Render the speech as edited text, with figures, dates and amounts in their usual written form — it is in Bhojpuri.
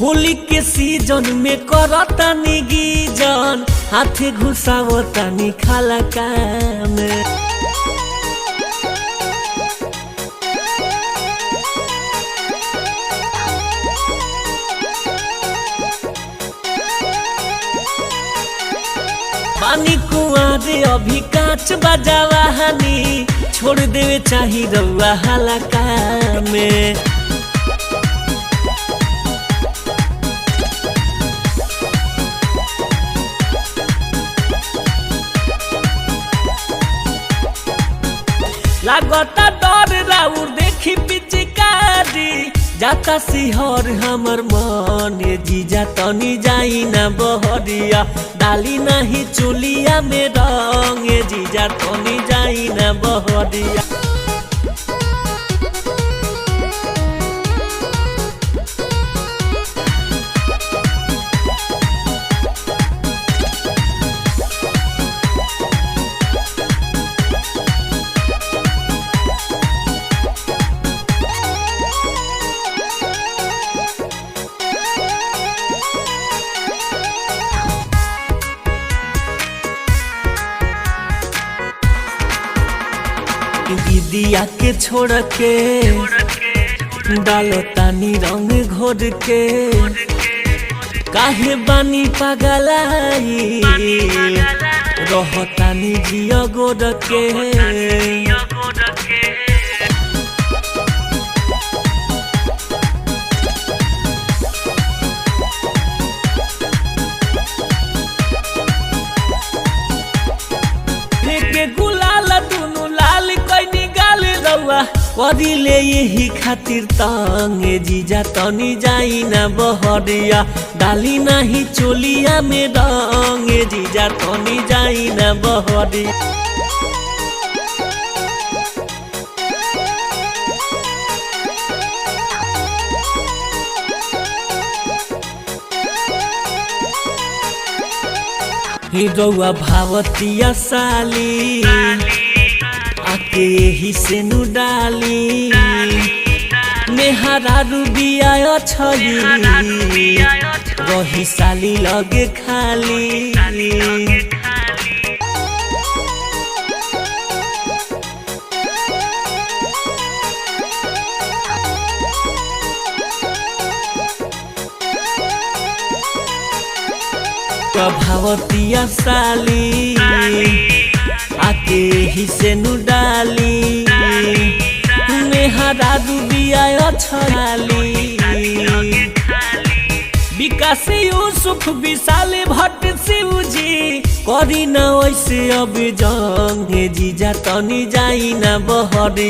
होली के सीजन में करतानी गीजन हाथे घुसावतानी खाला काम पानी कुआरे अभी कांच बजावा हनी छोड़ देवे चाही रउआ हलका में लागता डर राउर देखी पिचकारी जाता सिहर हमर मन जीजा तनी जाई ना बहरिया डाली नहीं चुलिया में रंग जीजा तनी जाई ना बहरिया दीदिया के छोड़ के डालो तानी रंग घोर के काहे बानी पगलाई रहतानी जिया गोर के करिले यही खातिर तंगे जीजा तनी जाई ना बहरिया डाली नहीं चोलिया में रंगे जीजा तनी जाई ना बहरिया रउआ भावतिया साली आके ही से नु डाली मेहरा रूबिया छली रही साली लगे खाली प्रभावतिया साली आके ही से नु डाली मेहरा रूबिया छली विकास यूसुफ विशाल भट्ट शिवजी करी ना वैसे अब जंग जीजा तनी जाई ना बहरी।